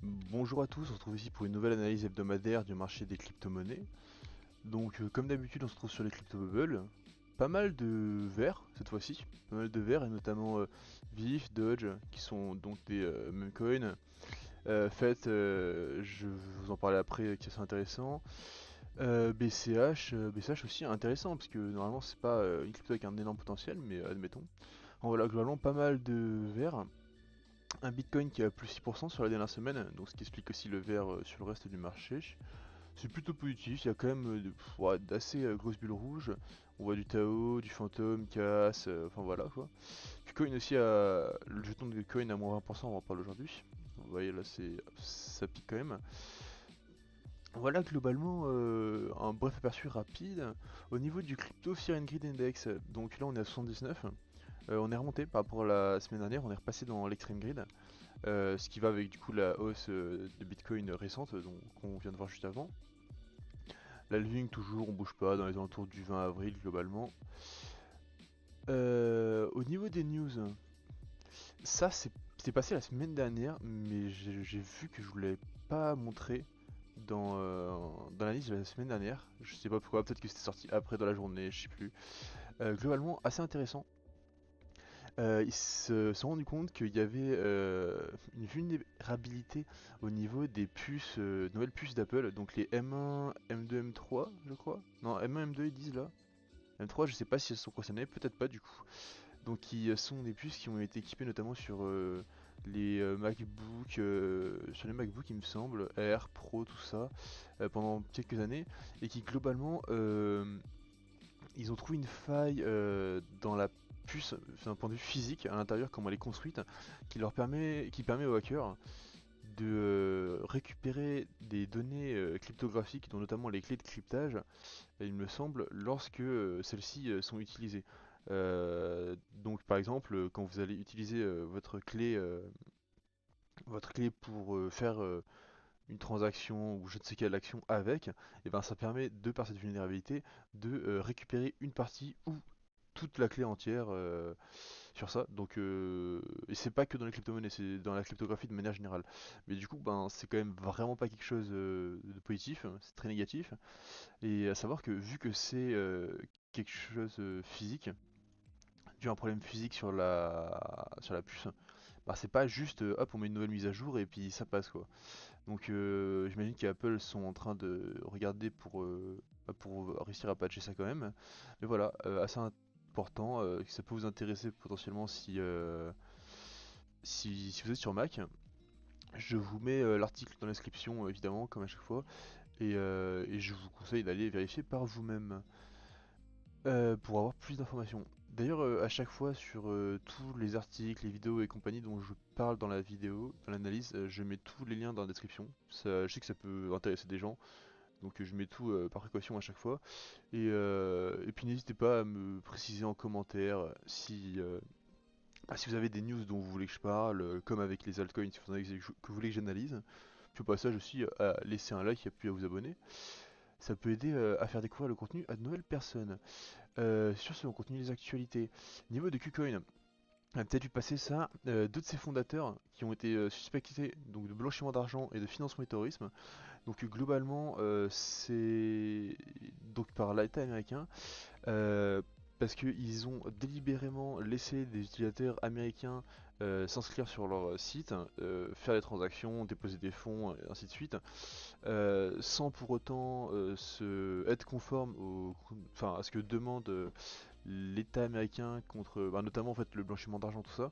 Bonjour à tous, on se retrouve ici pour une nouvelle analyse hebdomadaire du marché des crypto-monnaies. Comme d'habitude, on se trouve sur les crypto-bubbles. Pas mal de verts cette fois-ci, pas mal de verts et notamment VIF, Dodge, qui sont donc des meme coins. FET, je vais vous en parler après, qui est assez intéressant. BCH aussi intéressant parce que normalement c'est pas une crypto avec un énorme potentiel, mais admettons. En voilà, globalement pas mal de verts. Un Bitcoin qui a plus 6% sur la dernière semaine, donc ce qui explique aussi le vert sur le reste du marché. C'est plutôt positif, il y a quand même ouais, d'assez grosses bulles rouges. On voit du Tao, du Phantom, Cass, enfin voilà quoi. Bitcoin aussi a le jeton de Bitcoin à moins 20%, on en parle aujourd'hui. Vous voyez là ça pique quand même. Voilà globalement un bref aperçu rapide. Au niveau du crypto Fear and Greed Index, donc là on est à 79. On est remonté par rapport à la semaine dernière, on est repassé dans l'extreme grid. Ce qui va avec du coup la hausse de Bitcoin récente qu'on vient de voir juste avant. L'halving toujours, on bouge pas dans les alentours du 20 avril globalement. Au niveau des news, ça c'est passé la semaine dernière, mais j'ai vu que je vous l'avais pas montré dans la liste de la semaine dernière. Je sais pas pourquoi, peut-être que c'était sorti après dans la journée, je sais plus. Globalement assez intéressant. Ils se sont rendus compte qu'il y avait une vulnérabilité au niveau des puces, nouvelles puces d'Apple, donc les M1, M2, M3, je crois. Non, M1, M2 ils disent là. M3, je sais pas si elles sont concernées, peut-être pas du coup. Donc, qui sont des puces qui ont été équipées notamment sur les MacBook, sur les MacBook, il me semble, Air, Pro, tout ça, pendant quelques années, et qui globalement ils ont trouvé une faille dans la puce d'un point de vue physique à l'intérieur, comment elle est construite, qui permet aux hackers de récupérer des données cryptographiques, dont notamment les clés de cryptage, il me semble, lorsque celles-ci sont utilisées. Donc par exemple, quand vous allez utiliser votre clé pour faire une transaction ou je ne sais quelle action avec, et ben ça permet de par cette vulnérabilité de récupérer une partie ou toute la clé entière sur ça. Et c'est pas que dans les crypto-monnaies, c'est dans la cryptographie de manière générale. Mais du coup, ben c'est quand même vraiment pas quelque chose de positif, hein, c'est très négatif. Et à savoir que vu que c'est quelque chose physique, dû à un problème physique sur la puce, bah c'est pas juste hop on met une nouvelle mise à jour et puis ça passe quoi. J'imagine qu'Apple sont en train de regarder pour réussir à patcher ça quand même. Mais voilà, assez important, que ça peut vous intéresser potentiellement si vous êtes sur Mac. Je vous mets l'article dans la description évidemment comme à chaque fois et je vous conseille d'aller vérifier par vous-même pour avoir plus d'informations. D'ailleurs, à chaque fois sur tous les articles, les vidéos et compagnie dont je parle dans la vidéo, dans l'analyse, je mets tous les liens dans la description. Je sais que ça peut intéresser des gens, donc je mets tout par précaution à chaque fois. Et puis n'hésitez pas à me préciser en commentaire si vous avez des news dont vous voulez que je parle, comme avec les altcoins, si vous en avez que vous voulez que j'analyse. Puis au passage aussi, à laisser un like et puis à vous abonner. Ça peut aider à faire découvrir le contenu à de nouvelles personnes. Sur ce, on continue les actualités. Niveau de KuCoin, on a peut-être vu passer ça. Deux de ses fondateurs qui ont été suspectés donc, de blanchiment d'argent et de financement du terrorisme. Donc globalement, c'est donc par l'État américain. euh, Parce qu'ils ont délibérément laissé des utilisateurs américains s'inscrire sur leur site, faire des transactions, déposer des fonds, et ainsi de suite, sans pour autant être conforme enfin, à ce que demande l'État américain contre, bah, notamment en fait le blanchiment d'argent, tout ça.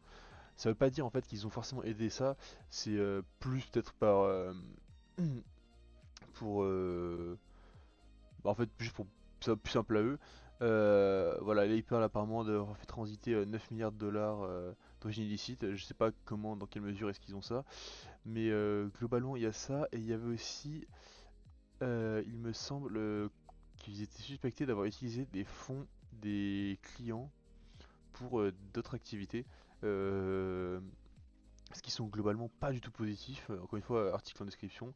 Ça veut pas dire en fait qu'ils ont forcément aidé ça. C'est plus peut-être par pour bah, en fait juste pour ça plus simple à eux. Voilà, là il parle apparemment d'avoir fait transiter 9 milliards de dollars d'origine illicite. Je sais pas comment, dans quelle mesure est-ce qu'ils ont ça, mais globalement il y a ça et il y avait aussi, il me semble, qu'ils étaient suspectés d'avoir utilisé des fonds des clients pour d'autres activités. Euh, ce qui sont globalement pas du tout positifs. Encore une fois, article en description.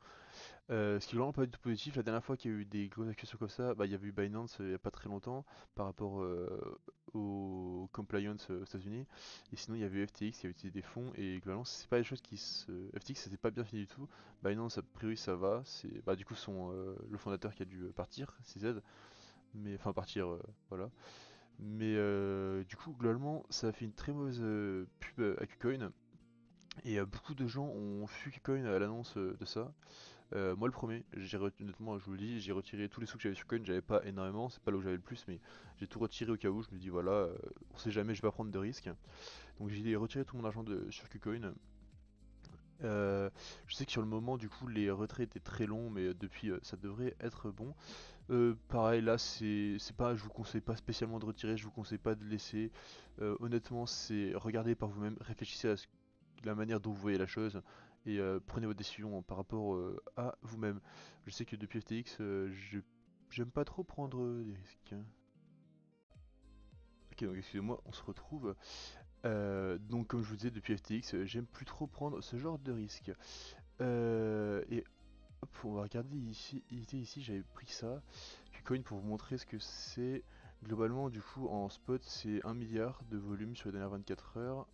Ce qui est vraiment pas du tout positif, la dernière fois qu'il y a eu des grosses accusations comme ça, bah, il y avait eu Binance il y a pas très longtemps par rapport au compliance aux États-Unis. Et sinon, il y avait eu FTX qui a utilisé des fonds et globalement, c'est pas des choses qui se. FTX, ça s'est pas bien fini du tout. Binance, a priori, ça va. C'est bah, du coup le fondateur qui a dû partir, CZ. Mais enfin, partir, voilà. Mais du coup, globalement, ça a fait une très mauvaise pub à KuCoin. Et beaucoup de gens ont fui KuCoin à l'annonce de ça. Moi le premier, honnêtement je vous le dis, j'ai retiré tous les sous que j'avais sur Coin, j'avais pas énormément, c'est pas là où j'avais le plus, mais j'ai tout retiré au cas où, je me dis voilà, on sait jamais, je vais pas prendre de risques. Donc j'ai retiré tout mon argent sur KuCoin. Euh, je sais que sur le moment du coup les retraits étaient très longs, mais depuis ça devrait être bon. Pareil là c'est pas, je vous conseille pas spécialement de retirer, je vous conseille pas de laisser. Honnêtement c'est regardez par vous-même, réfléchissez à la manière dont vous voyez la chose et prenez votre décision par rapport à vous-même. Je sais que depuis FTX, j'aime pas trop prendre des risques. Ok, donc excusez-moi, on se retrouve. Donc comme je vous disais, depuis FTX, j'aime plus trop prendre ce genre de risques. Et hop, on va regarder ici. Ici, j'avais pris ça. Qcoin pour vous montrer ce que c'est. Globalement, du coup, en spot, c'est 1 milliard de volume sur les dernières 24 heures.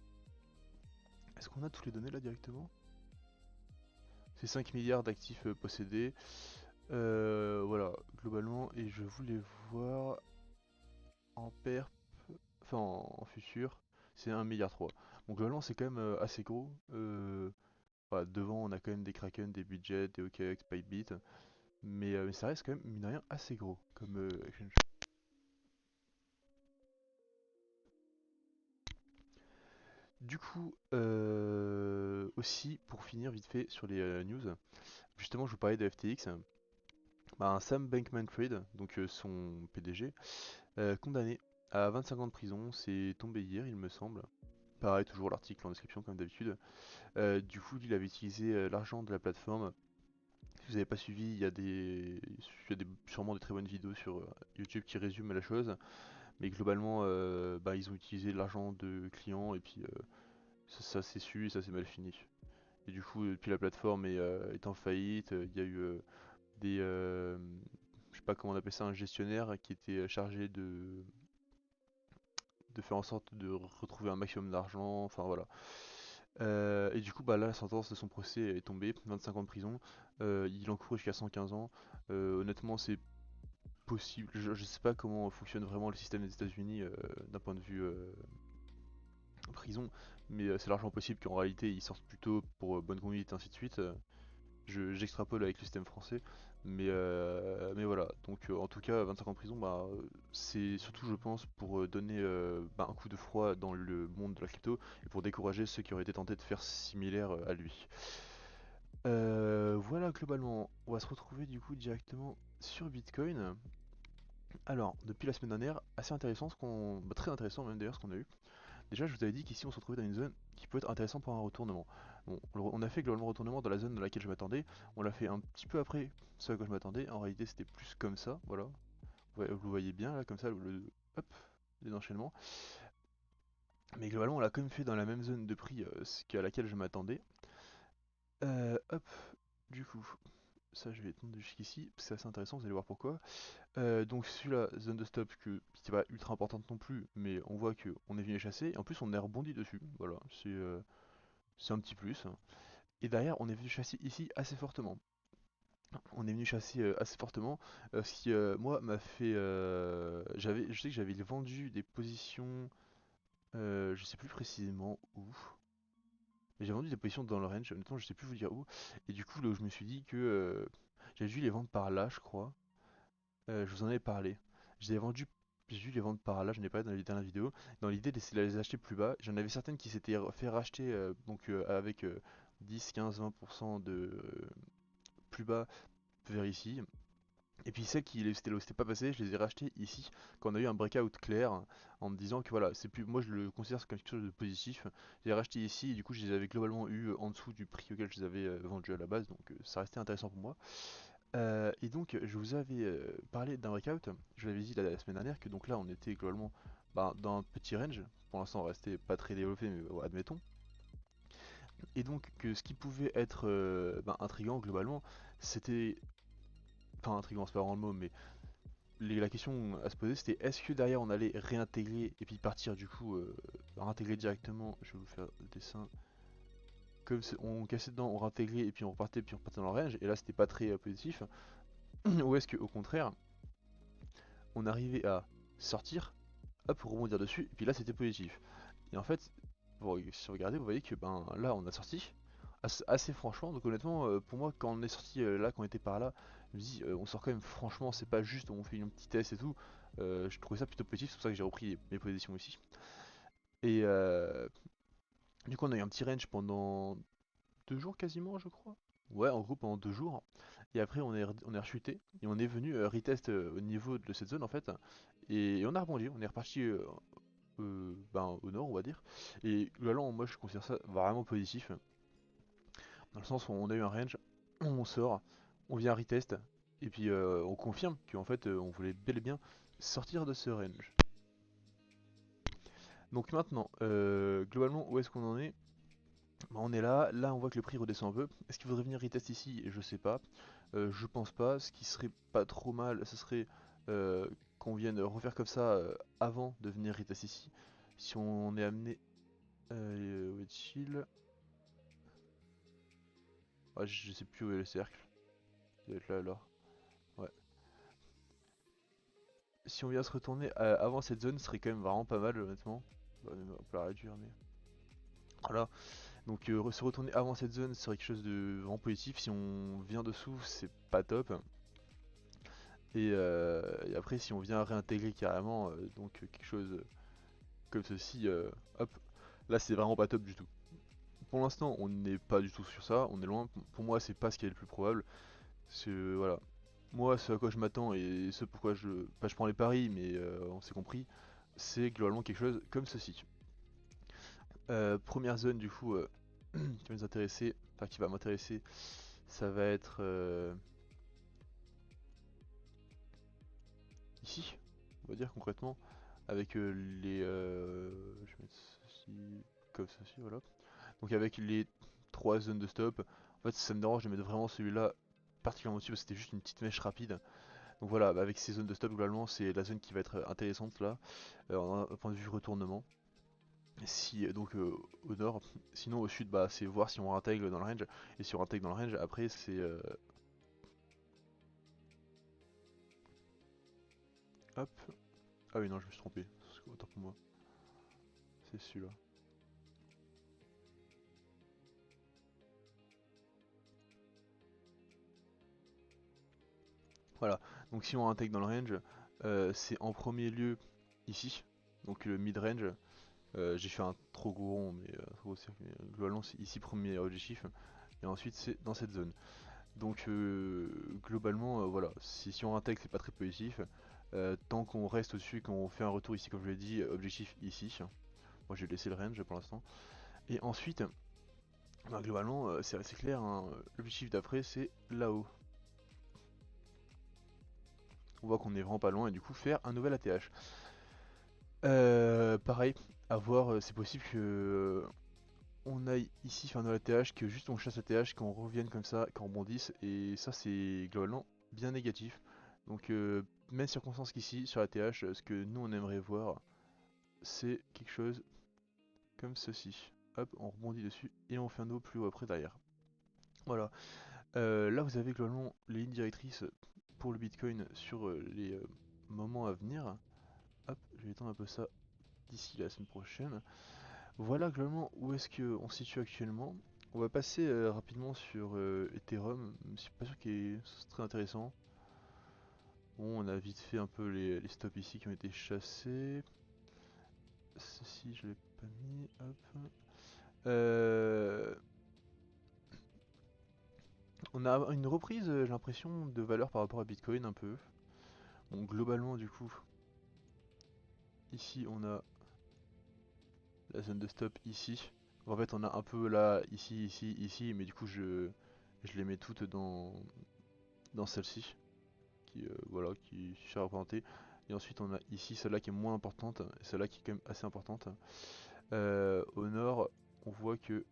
Est-ce qu'on a toutes les données là directement? C'est 5 milliards d'actifs possédés. Voilà, globalement, et je voulais voir en perp, enfin en futur, c'est 1,3 milliard. Donc globalement, c'est quand même assez gros. Voilà, devant, on a quand même des Kraken, des Budget, des OKX, Pybit, mais ça reste quand même, mine de rien, assez gros comme exchange. Du coup, aussi, pour finir vite fait sur les news, justement, je vous parlais de FTX. Bah, un Sam Bankman-Fried, donc son PDG, condamné à 25 ans de prison, c'est tombé hier, il me semble. Pareil, toujours l'article en description comme d'habitude. Du coup, lui, il avait utilisé l'argent de la plateforme. Si vous n'avez pas suivi, sûrement des très bonnes vidéos sur YouTube qui résument la chose. Mais globalement, bah, ils ont utilisé l'argent de clients et puis ça s'est su et ça s'est mal fini. Et du coup, depuis la plateforme est en faillite, il y a eu je sais pas comment on appelle ça, un gestionnaire qui était chargé de faire en sorte de retrouver un maximum d'argent, enfin voilà. Et du coup, bah là, la sentence de son procès est tombée, 25 ans de prison. Il encourt jusqu'à 115 ans. Honnêtement, c'est possible. Je sais pas comment fonctionne vraiment le système des États-Unis d'un point de vue prison, mais c'est largement possible qu'en réalité ils sortent plutôt pour bonne conduite et ainsi de suite. J'extrapole avec le système français, mais voilà. Donc en tout cas, 25 ans de prison, bah, c'est surtout, je pense, pour donner bah, un coup de froid dans le monde de la crypto et pour décourager ceux qui auraient été tentés de faire similaire à lui. Voilà, globalement, on va se retrouver du coup directement sur Bitcoin. Alors, depuis la semaine dernière, assez intéressant bah, très intéressant même d'ailleurs ce qu'on a eu. Déjà, je vous avais dit qu'ici on se retrouvait dans une zone qui peut être intéressante pour un retournement. Bon, on a fait globalement le retournement dans la zone dans laquelle je m'attendais. On l'a fait un petit peu après ce à quoi je m'attendais. En réalité, c'était plus comme ça, voilà. Vous voyez bien là, comme ça, hop, les enchaînements. Mais globalement, on l'a quand même fait dans la même zone de prix qu'à laquelle je m'attendais. Hop, du coup, ça je vais étendre jusqu'ici, c'est assez intéressant, vous allez voir pourquoi. Donc celui-là, zone de stop qui est pas ultra importante non plus, mais on voit que on est venu les chasser, et en plus on est rebondi dessus, voilà, c'est un petit plus. Et derrière, on est venu chasser ici assez fortement. On est venu chasser assez fortement, ce qui moi m'a fait, je sais que j'avais vendu des positions, je sais plus précisément où, mais j'ai vendu des positions dans le range, honnêtement je sais plus vous dire où, et du coup là où je me suis dit que j'avais dû les vendre par là je crois. Je vous en avais parlé. Je les ai vendus, j'ai dû les vendre par là, je n'ai pas dans les dernières vidéos. Dans l'idée d'essayer de les acheter plus bas, j'en avais certaines qui s'étaient fait racheter donc avec 10, 15, 20% de plus bas vers ici. Et puis celles qui s'étaient pas passées, je les ai rachetées ici quand on a eu un breakout clair en me disant que voilà, c'est plus, moi je le considère comme quelque chose de positif. Je les ai rachetés ici et du coup je les avais globalement eu en dessous du prix auquel je les avais vendus à la base, donc ça restait intéressant pour moi. Et donc, je vous avais parlé d'un breakout, je vous l'avais dit la semaine dernière, que donc là on était globalement bah, dans un petit range, pour l'instant on restait pas très développé, mais ouais, admettons. Et donc que ce qui pouvait être intriguant globalement, c'était... Enfin intriguant, c'est pas vraiment le mot, mais la question à se poser c'était est-ce que derrière on allait réintégrer et puis partir du coup, réintégrer directement, je vais vous faire le dessin, comme on cassait dedans, on réintégrait et puis on repartait dans le range, et là c'était pas très positif, ou est-ce que au contraire, on arrivait à sortir, hop, rebondir dessus, et puis là c'était positif. Et en fait, si vous regardez, vous voyez que ben là on a sorti assez franchement. Donc honnêtement, pour moi, quand on est sorti là, quand on était par là, je me dis on sort quand même franchement. C'est pas juste on fait une petite test et tout. Je trouvais ça plutôt positif, c'est pour ça que j'ai repris mes positions ici. Et du coup, on a eu un petit range pendant 2 jours quasiment, je crois. Ouais, en gros pendant 2 jours. Et après, on est rechuté et on est venu retest au niveau de cette zone en fait. Et on a rebondi, on est reparti au nord, on va dire. Et globalement, moi je considère ça vraiment positif, dans le sens où on a eu un range, on sort, on vient retest, et puis on confirme qu'en fait on voulait bel et bien sortir de ce range. Donc maintenant, globalement, où est-ce qu'on en est? Bah, on est là on voit que le prix redescend un peu. Est-ce qu'il faudrait venir retest ici? Je sais pas. Je pense pas. Ce qui serait pas trop mal, ce serait qu'on vienne refaire comme ça avant de venir retest ici. Si on est amené. Où est-il? Ah, je sais plus où est le cercle. Il doit être là alors. Ouais. Si on vient se retourner avant cette zone, ce serait quand même vraiment pas mal, honnêtement. Bah, on peut la réduire, mais. Voilà. Donc se retourner avant cette zone serait quelque chose de vraiment positif. Si on vient dessous, c'est pas top. Et après, si on vient réintégrer carrément, donc quelque chose comme ceci, hop, là c'est vraiment pas top du tout. Pour l'instant, on n'est pas du tout sur ça, on est loin. Pour moi, c'est pas ce qui est le plus probable. Voilà. Moi, ce à quoi je m'attends et ce pourquoi pas je prends les paris, mais on s'est compris, c'est globalement quelque chose comme ceci. Première zone du coup qui va nous intéresser, enfin qui va m'intéresser, ça va être ici, on va dire concrètement, avec je vais mettre ceci comme ceci, voilà. Donc avec les 3 zones de stop, en fait ça me dérange de mettre vraiment celui-là particulièrement dessus parce que c'était juste une petite mèche rapide. Donc voilà, bah, avec ces zones de stop globalement c'est la zone qui va être intéressante là, d'un point de vue retournement. Si donc au nord, sinon au sud bah c'est voir si on intègre dans le range, et si on intègre dans le range après c'est hop, ah oui non je me suis trompé, autant pour moi, c'est celui-là. Voilà, donc si on intègre dans le range, c'est en premier lieu ici, donc le mid range. J'ai fait un trop gros rond, mais trop gros cercle, mais, globalement c'est ici premier objectif, et ensuite c'est dans cette zone. Donc globalement voilà, si on intègre c'est pas très positif. Tant qu'on reste au-dessus, qu'on fait un retour ici comme je l'ai dit, objectif ici. Moi j'ai laissé le range pour l'instant. Et ensuite, bah, globalement c'est assez clair, hein, l'objectif d'après c'est là-haut. On voit qu'on est vraiment pas loin et du coup faire un nouvel ATH. Pareil, à voir, c'est possible que on aille ici faire un nouvel ATH, que juste on chasse ATH, qu'on revienne comme ça, qu'on rebondisse, et ça c'est globalement bien négatif. Donc même circonstance qu'ici, sur ATH, ce que nous on aimerait voir, c'est quelque chose comme ceci. Hop, on rebondit dessus et on fait un nouveau plus haut après derrière. Voilà. Là vous avez globalement les lignes directrices pour le Bitcoin sur les moments à venir. Hop, je vais étendre un peu ça d'ici la semaine prochaine. Voilà globalement où est-ce qu'on se situe actuellement. On va passer rapidement sur Ethereum, je suis pas sûr qu'il soit très intéressant. Bon, on a vite fait un peu les stops ici qui ont été chassés. Ceci, je l'ai pas mis, hop. Euh, on a une reprise, j'ai l'impression, de valeur par rapport à Bitcoin un peu. Bon, globalement, du coup, ici on a la zone de stop ici. En fait, on a un peu là, ici, mais du coup, je les mets toutes dans celle-ci, qui voilà, qui suffit à représenter. Et ensuite, on a ici celle-là qui est moins importante, et celle-là qui est quand même assez importante. Au nord, on voit que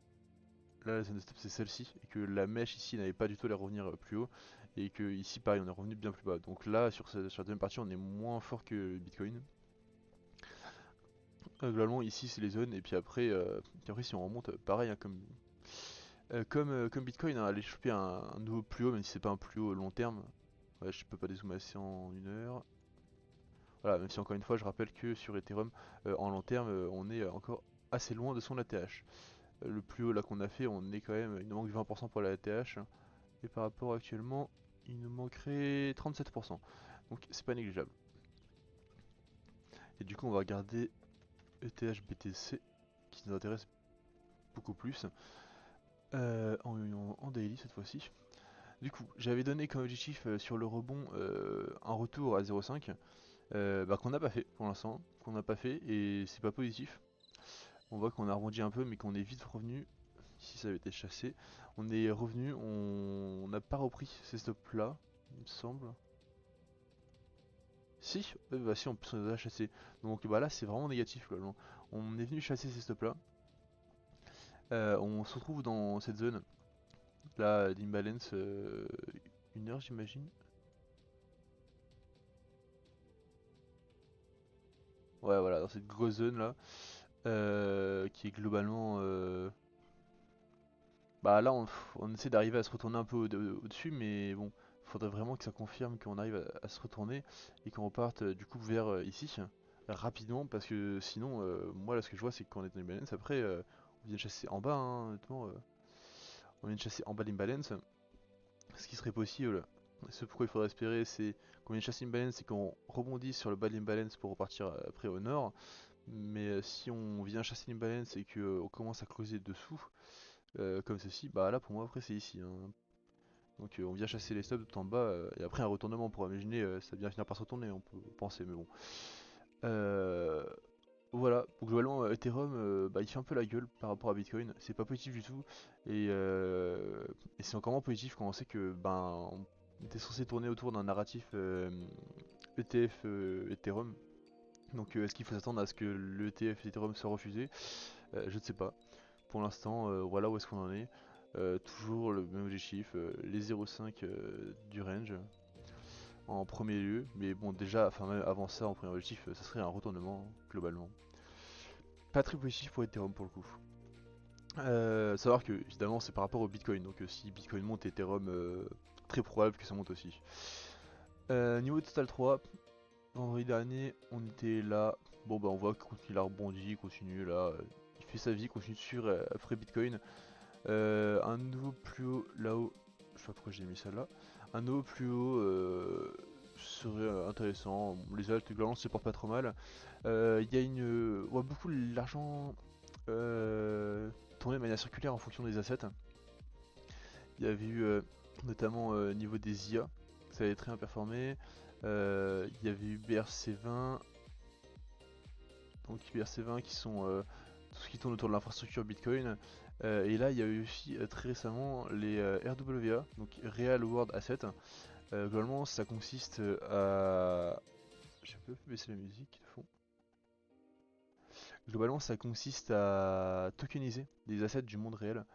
là la zone de stop c'est celle-ci, et que la mèche ici n'avait pas du tout à revenir plus haut, et que ici pareil on est revenu bien plus bas. Donc là sur la deuxième partie on est moins fort que Bitcoin. Globalement ici c'est les zones, et puis après si on remonte, pareil hein, comme Bitcoin, hein, aller choper un nouveau plus haut, même si c'est pas un plus haut long terme. Ouais, je peux pas dézoomer assez en 1 heure. Voilà, même si encore une fois je rappelle que sur Ethereum en long terme on est encore assez loin de son ATH. Le plus haut là qu'on a fait, on est quand même, il nous manque 20% pour la ATH, et par rapport actuellement il nous manquerait 37%, donc c'est pas négligeable. Et du coup on va regarder ETH BTC qui nous intéresse beaucoup plus en daily cette fois-ci. Du coup j'avais donné comme objectif sur le rebond un retour à 0,5 qu'on n'a pas fait pour l'instant, qu'on n'a pas fait, et c'est pas positif. On voit qu'on a rebondi un peu mais qu'on est vite revenu. Ici ça avait été chassé, on est revenu, on n'a pas repris ces stops là il me semble. Si, bah si, on les a chassés. Donc bah là c'est vraiment négatif globalement. On est venu chasser ces stops là. On se retrouve dans cette zone là d'imbalance 1 heure j'imagine. Ouais voilà, dans cette grosse zone là qui est globalement bah là on essaie d'arriver à se retourner un peu au-dessus, mais bon, faudrait vraiment que ça confirme qu'on arrive à se retourner et qu'on reparte du coup vers ici rapidement, parce que sinon moi là ce que je vois c'est qu'on est dans l'imbalance. Après on vient de chasser en bas hein, honnêtement, on vient de chasser en bas l'imbalance, ce qui serait possible. Ce pourquoi il faudrait espérer c'est qu'on vient de chasser l'imbalance et qu'on rebondisse sur le bas de l'imbalance pour repartir après au nord. Mais si on vient chasser l'imbalance et qu'on commence à creuser dessous comme ceci, bah là pour moi après c'est ici hein. Donc on vient chasser les stops tout en bas et après un retournement pour imaginer ça va bien finir par se retourner, on peut penser, mais bon. Euh, voilà, donc globalement Ethereum bah, il fait un peu la gueule par rapport à Bitcoin, c'est pas positif du tout, et c'est encore moins positif quand on sait que ben on était censé tourner autour d'un narratif ETF Ethereum. Donc est-ce qu'il faut s'attendre à ce que le ETF Ethereum soit refusé? Je ne sais pas. Pour l'instant, voilà où est-ce qu'on en est. Toujours le même objectif, les 0,5 du range en premier lieu. Mais bon, déjà, enfin même avant ça, en premier objectif, ça serait un retournement globalement. Pas très positif pour Ethereum pour le coup. Savoir que évidemment c'est par rapport au Bitcoin. Donc si Bitcoin monte, Ethereum très probable que ça monte aussi. Niveau total 3, vendredi dernier, on était là. Bon bah on voit qu'il a rebondi, il continue là. Il fait sa vie, il continue sur après Bitcoin. Un nouveau plus haut là-haut, je sais pas pourquoi j'ai mis ça là. Un nouveau plus haut serait intéressant. Les altes globalement se portent pas trop mal. Il y a on voit beaucoup l'argent tourner de manière circulaire en fonction des assets. Il y avait eu notamment au niveau des IA, ça avait très bien performé. Il y avait eu BRC20, donc BRC20 qui sont tout ce qui tourne autour de l'infrastructure Bitcoin. Et là, il y a eu aussi très récemment les RWA, donc Real World Asset. Globalement, ça consiste à. J'ai un peu baissé la musique de fond. Globalement, ça consiste à tokeniser des assets du monde réel.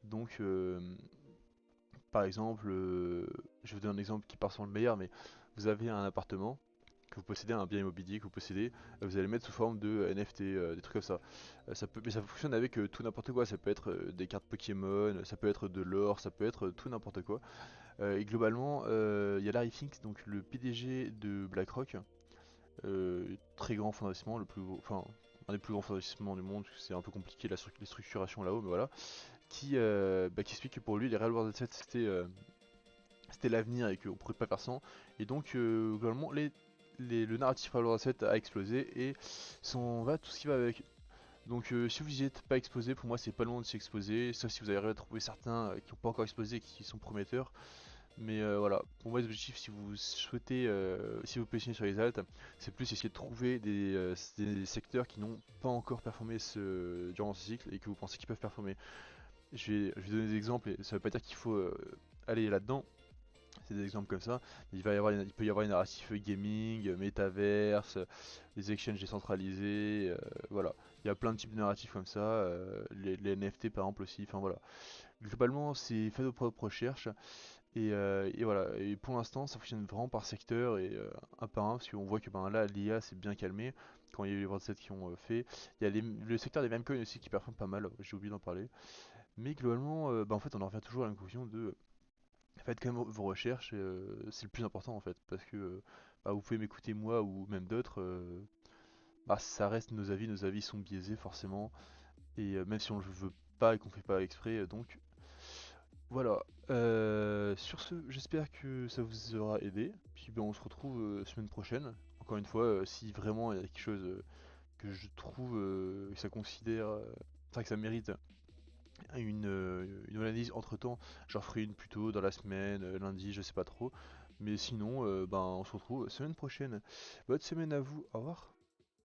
Donc, par exemple, je vais vous donner un exemple qui part sans le meilleur, mais vous avez un appartement que vous possédez, un bien immobilier que vous possédez, vous allez le mettre sous forme de NFT, des trucs comme ça. Mais ça fonctionne avec tout n'importe quoi, ça peut être des cartes Pokémon, ça peut être de l'or, ça peut être tout n'importe quoi. Et globalement, il y a Larry Fink, donc le PDG de BlackRock, très grand fonds d'investissement, enfin un des plus grands fonds d'investissement du monde, parce que c'est un peu compliqué les structurations là-haut, mais voilà, qui explique que pour lui les real world assets c'était l'avenir et qu'on pourrait pas faire sans. Et donc globalement le narratif real world asset a explosé et va tout ce qui va avec. Donc si vous n'y êtes pas exposé, pour moi c'est pas loin de s'y exposer, sauf si vous avez trouvé certains qui n'ont pas encore explosé et qui sont prometteurs. Mais voilà, pour moi l'objectif si vous souhaitez, si vous positionnez sur les altes, c'est plus essayer de trouver des secteurs qui n'ont pas encore performé durant ce cycle et que vous pensez qu'ils peuvent performer. Je vais donner des exemples et ça veut pas dire qu'il faut aller là-dedans. C'est des exemples comme ça. Il peut y avoir une narrative gaming, métaverse, les exchanges décentralisés, voilà. Il y a plein de types de narratifs comme ça, les NFT par exemple aussi, enfin voilà. Globalement, c'est fait vos propres recherches, et voilà. Et pour l'instant, ça fonctionne vraiment par secteur et un par un, parce qu'on voit que ben, là, l'IA s'est bien calmé quand il y a eu les 27 qui ont fait. Il y a le secteur des memecoins aussi qui performe pas mal, j'ai oublié d'en parler. Mais globalement, bah, en fait, on en revient toujours à la conclusion de faites quand même vos recherches, c'est le plus important en fait, parce que bah, vous pouvez m'écouter moi ou même d'autres, bah, ça reste nos avis sont biaisés forcément, et même si on le veut pas et qu'on fait pas exprès, donc voilà. Sur ce, j'espère que ça vous aura aidé, puis ben, on se retrouve semaine prochaine. Encore une fois, si vraiment il y a quelque chose que je trouve que ça considère, enfin que ça mérite une analyse entre temps, j'en ferai une plus tôt dans la semaine, lundi, je sais pas trop. Mais sinon, ben, on se retrouve semaine prochaine. Bonne semaine à vous, au revoir.